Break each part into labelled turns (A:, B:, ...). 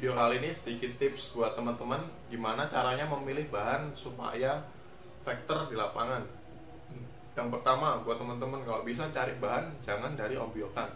A: video kali ini sedikit tips buat teman-teman gimana caranya memilih bahan supaya vector di lapangan. Yang pertama buat teman-teman, kalau bisa cari bahan jangan dari ombyokan.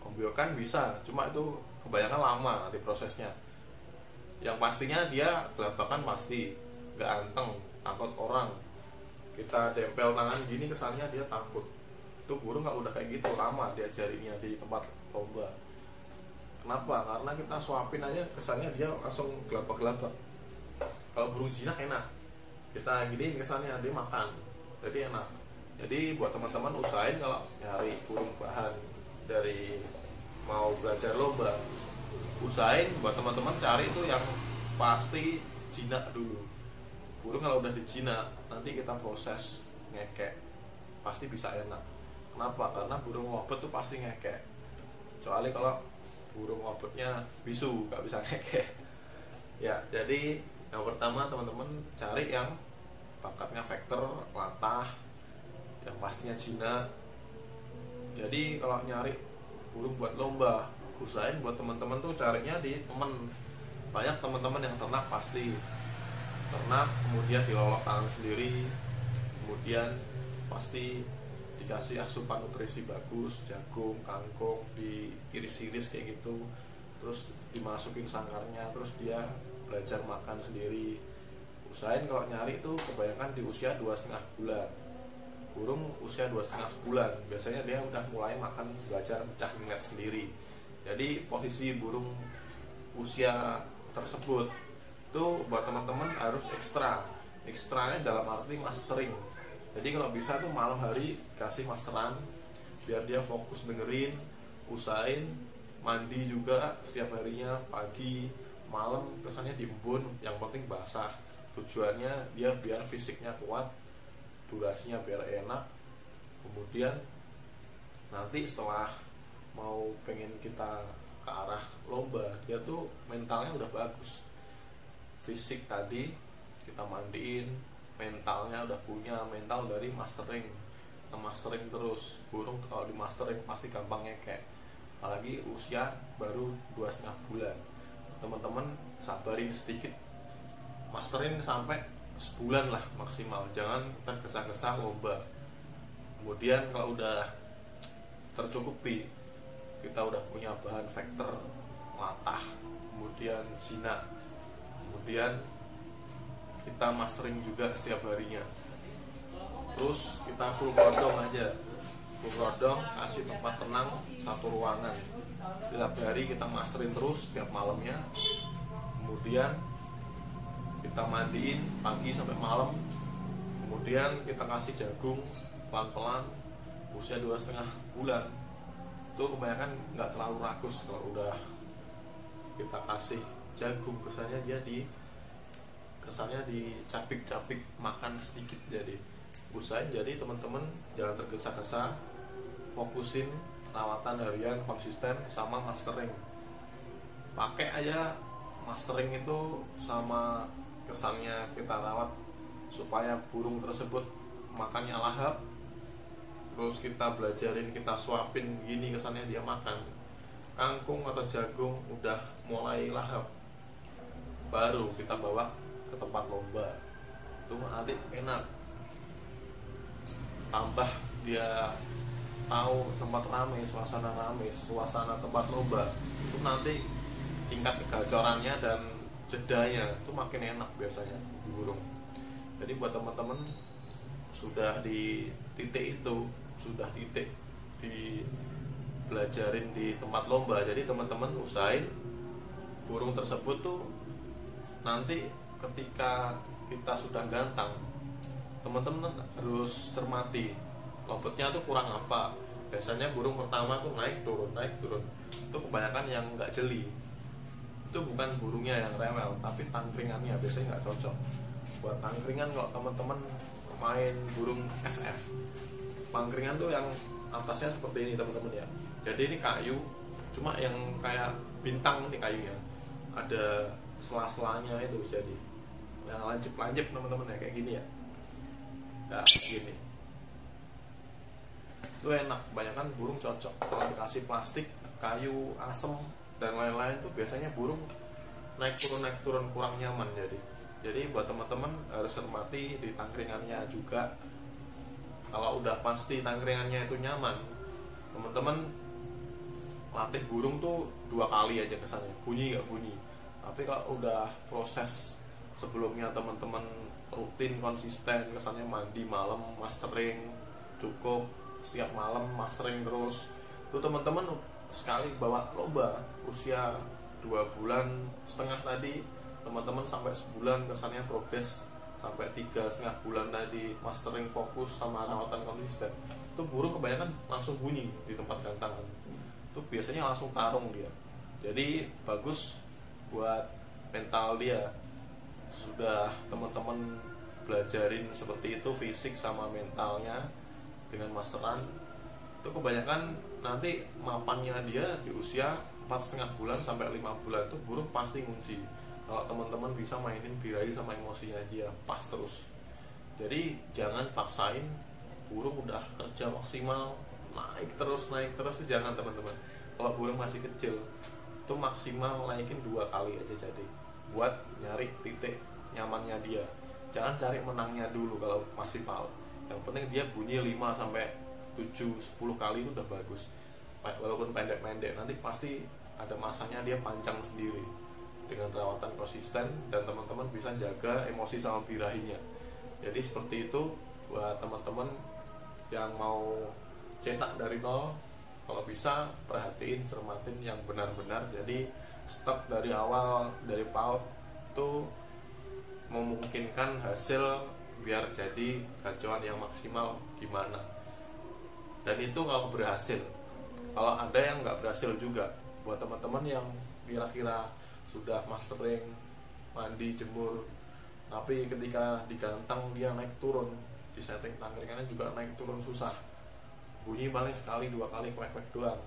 A: Ombyokan bisa, cuma itu kebanyakan lama nanti prosesnya. Yang pastinya dia gelabakan pasti, nggak anteng, takut orang. Kita dempel tangan gini kesannya dia takut. Itu burung kalau udah kayak gitu lama diajarinya di tempat lomba. Kenapa? Karena kita suapin aja kesannya dia langsung gelabak-gelabak. Kalau burung jinak enak, kita gini kesannya dia makan, jadi enak. Jadi buat teman-teman usahain kalau nyari burung bahan dari mau belajar lomba, usahain buat teman-teman cari itu yang pasti jinak dulu. Burung kalau udah dijinak nanti kita proses ngekek pasti bisa enak. Kenapa? Karena burung lobet tuh pasti ngekek, kecuali kalau burung lobetnya bisu nggak bisa ngekek ya. Jadi yang pertama teman-teman cari yang bakatnya vector, latah, yang pastinya jinak. Jadi kalau nyari burung buat lomba, usahain buat teman-teman tuh carinya di temen. Banyak teman-teman yang ternak pasti ternak, kemudian dilolok tangan sendiri, kemudian pasti dikasih asupan nutrisi bagus, jagung, kangkung, diiris-iris kayak gitu, terus dimasukin sangkarnya, terus dia belajar makan sendiri. Usahain kalau nyari itu kebanyakan di usia 2,5 bulan. Burung usia 2,5 bulan biasanya dia udah mulai makan, belajar pecah mingat sendiri. Jadi posisi burung usia tersebut itu buat teman-teman harus ekstranya dalam arti mastering. Jadi kalau bisa tuh malam hari kasih masteran biar dia fokus dengerin. Usahain mandi juga setiap harinya, pagi, malam, kesannya diembun, yang penting basah. Tujuannya dia biar fisiknya kuat, durasinya biar enak. Kemudian nanti setelah mau pengen kita ke arah lomba, dia tuh mentalnya udah bagus. Fisik tadi kita mandiin, mentalnya udah punya, mental dari mastering. Kita mastering terus. Burung kalau di mastering pasti gampang ngekek, apalagi usia baru 2,5 bulan. Teman-teman sabarin sedikit, mastering sampai sebulan lah maksimal, jangan tergesa-gesa lomba. Kemudian kalau udah tercukupi, kita udah punya bahan vector, latah, kemudian jinak, kemudian kita mastering juga setiap harinya. Terus kita full rodong aja, full rodong, kasih tempat tenang satu ruangan. Setiap hari kita mastering terus setiap malamnya. Kemudian kita mandiin pagi sampai malam. Kemudian kita kasih jagung pelan-pelan. Usia 2,5 bulan itu kebanyakan nggak terlalu rakus. Kalau udah kita kasih jagung, kesannya dicapik-capik, makan sedikit. Jadi usahain, jadi teman-teman jangan tergesa-gesa, fokusin rawatan harian konsisten sama mastering. Pakai aja mastering itu sama kesannya kita rawat supaya burung tersebut makannya lahap. Terus kita belajarin, kita suapin gini kesannya dia makan. Kangkung atau jagung udah mulai lahap, baru kita bawa ke tempat lomba. Itu nanti enak. Tambah dia tahu tempat ramai, suasana tempat lomba, itu nanti tingkat kegacorannya dan jedanya itu makin enak biasanya di burung. Jadi buat teman-teman sudah di titik itu, sudah titik di belajarin di tempat lomba, jadi teman-teman usahain burung tersebut tuh nanti ketika kita sudah gantang, teman-teman harus cermati lobetnya tuh kurang apa. Biasanya burung pertama tuh naik turun, itu kebanyakan yang nggak jeli. Itu bukan burungnya yang rewel, tapi tangkringannya biasanya nggak cocok. Buat tangkringan, kalau teman-teman main burung SF, tangkringan tuh yang atasnya seperti ini teman-teman ya. Jadi ini kayu, cuma yang kayak bintang nih kayunya, ada sela-selanya itu, jadi yang lancip-lancip teman-teman ya, kayak gini ya. Nah, gini. Itu enak, kebanyakan burung cocok. Kalau dikasih plastik, kayu, asem dan lain-lain tuh biasanya burung naik turun kurang nyaman. Jadi buat teman-teman harus cermati di tangkringannya juga. Kalau udah pasti tangkringannya itu nyaman, teman-teman latih burung tuh 2 kali aja kesannya, bunyi nggak bunyi. Tapi kalau udah proses sebelumnya teman-teman rutin konsisten, kesannya mandi malam, mastering cukup setiap malam, mastering terus, itu teman-teman sekali bawa lomba usia 2,5 bulan tadi, teman-teman sampai sebulan kesannya progres, sampai 3,5 bulan tadi mastering fokus sama rawatan konsisten, itu burung kebanyakan langsung bunyi di tempat gantangan, itu biasanya langsung tarung dia. Jadi bagus buat mental dia. Sudah teman-teman belajarin seperti itu fisik sama mentalnya dengan masteran, itu kebanyakan nanti mapannya dia di usia 4,5 bulan sampai 5 bulan itu burung pasti ngunci. Kalau teman-teman bisa mainin birahi sama emosinya dia pas terus. Jadi jangan paksain burung udah kerja maksimal naik terus itu jangan teman-teman. Kalau burung masih kecil itu maksimal naikin 2 kali aja, jadi buat nyari titik nyamannya dia. Jangan cari menangnya dulu kalau masih PAUD. Yang penting dia bunyi 5 sampai 7 10 kali itu udah bagus. Walaupun pendek-pendek, nanti pasti ada masanya dia panjang sendiri dengan rawatan konsisten, dan teman-teman bisa jaga emosi sama birahinya. Jadi seperti itu buat teman-teman yang mau cetak dari nol. Kalau bisa perhatiin, cermatin yang benar-benar. Jadi start dari awal, dari PAUD itu memungkinkan hasil biar jadi gacuan yang maksimal gimana. Dan itu kalau berhasil. Kalau ada yang nggak berhasil juga, buat teman-teman yang kira-kira sudah mastering, mandi, jemur, tapi ketika digantang dia naik turun, di setting tangkringannya juga naik turun susah, bunyi paling sekali 2 kali kwek-kwek doang.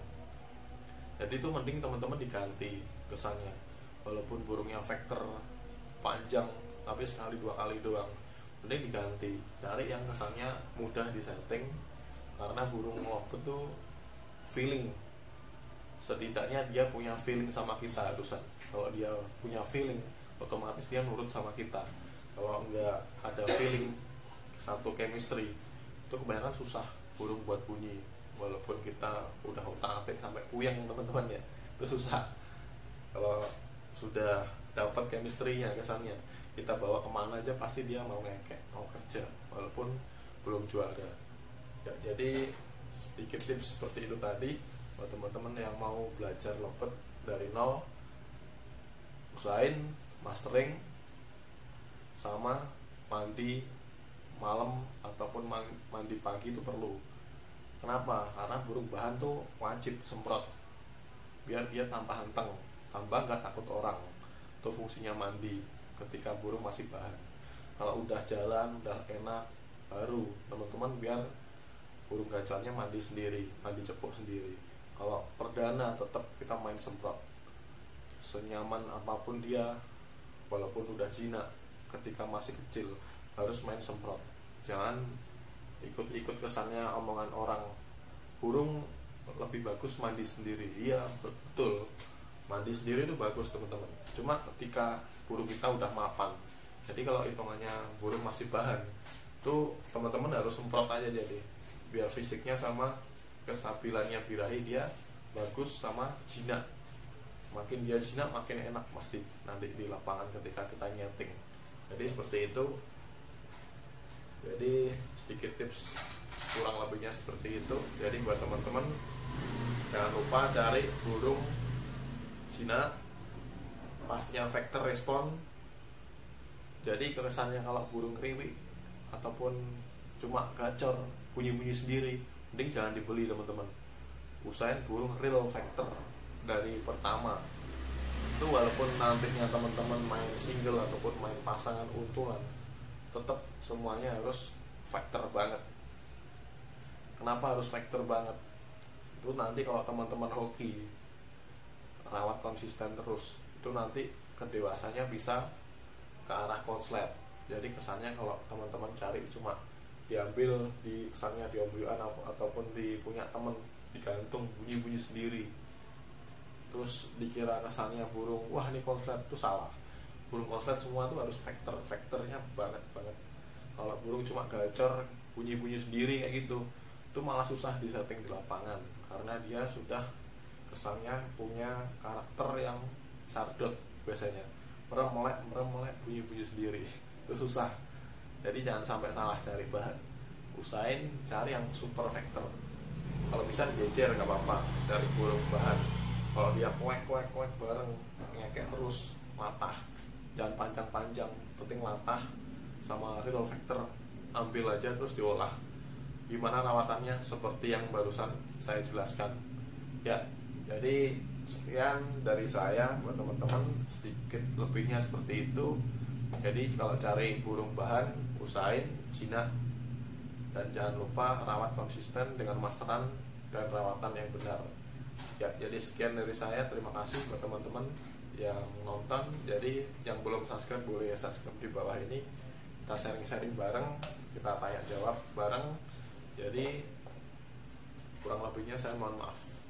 A: Jadi itu mending teman-teman diganti kesannya. Walaupun burungnya vector panjang tapi sekali 2 kali doang, mending diganti. Cari yang kesannya mudah di setting, karena burung lovebird tuh feeling. Setidaknya dia punya feeling sama kita harusan. Kalau dia punya feeling, otomatis dia nurut sama kita. Kalau enggak ada feeling, satu chemistry, itu kebanyakan susah burung buat bunyi. Walaupun kita udah otak-atik sampai puyeng teman-teman ya, itu susah. Kalau sudah dapat chemistry-nya, kesannya kita bawa kemana aja pasti dia mau ngekek, mau kerja walaupun belum juara ya. Jadi sedikit tips seperti itu tadi buat teman-teman yang mau belajar lovebird dari nol. Usahain mastering sama mandi malam ataupun mandi pagi itu perlu. Kenapa? Karena burung bahan tuh wajib semprot biar dia tambah hanteng, tambah gak takut orang. Itu fungsinya mandi ketika burung masih bahan. Kalau udah jalan, udah enak, baru teman-teman biar burung gacuannya mandi sendiri, mandi cepuk sendiri. Kalau perdana tetap kita main semprot, senyaman apapun dia, walaupun udah jinak, ketika masih kecil harus main semprot. Jangan ikut-ikut kesannya omongan orang, burung lebih bagus mandi sendiri. Iya betul, mandi sendiri itu bagus teman-teman, cuma ketika burung kita udah mapan. Jadi kalau hitungannya burung masih bahan, itu teman-teman harus semprot aja, jadi biar fisiknya sama kestabilannya birahi dia bagus sama jinak. Makin dia jinak makin enak pasti nanti di lapangan ketika kita nyeting. Jadi seperti itu. Jadi sedikit tips kurang lebihnya seperti itu. Jadi buat teman-teman jangan lupa cari burung jinak, pastinya vector respon. Jadi kesannya kalau burung kriwik ataupun cuma gacor bunyi-bunyi sendiri, mending jangan dibeli teman-teman. Usahain burung real vector dari pertama. Itu walaupun nantinya teman-teman main single ataupun main pasangan untulan, tetap semuanya harus vector banget. Kenapa harus vector banget? Itu nanti kalau teman-teman hoki rawat konsisten terus, itu nanti kedewasanya bisa ke arah konslet. Jadi kesannya kalau teman-teman cari cuma diambil di kesannya di ombyuan ataupun di punya temen digantung bunyi-bunyi sendiri, terus dikira kesannya burung wah ini konslet, itu salah. Burung konslet semua tuh harus vektornya banget banget. Kalau burung cuma gacor bunyi-bunyi sendiri kayak gitu, itu malah susah disetting di lapangan karena dia sudah kesannya punya karakter yang sardot biasanya, merem-melek bunyi-bunyi sendiri itu susah. Jadi jangan sampai salah cari bahan, usahain cari yang super vektor. Kalau bisa jejer nggak apa-apa, cari burung bahan. Kalau dia kuek bareng ngekek terus latah, jangan panjang-panjang, penting latah sama real vector, ambil aja terus diolah. Gimana rawatannya seperti yang barusan saya jelaskan ya. Jadi sekian dari saya buat teman-teman, sedikit lebihnya seperti itu. Jadi kalau cari burung bahan usahain Cina, dan jangan lupa rawat konsisten dengan masteran dan rawatan yang benar ya. Jadi sekian dari saya, terima kasih buat teman-teman yang nonton. Jadi yang belum subscribe boleh subscribe di bawah ini, kita sharing-sharing bareng, kita tanya jawab bareng. Jadi kurang lebihnya saya mohon maaf.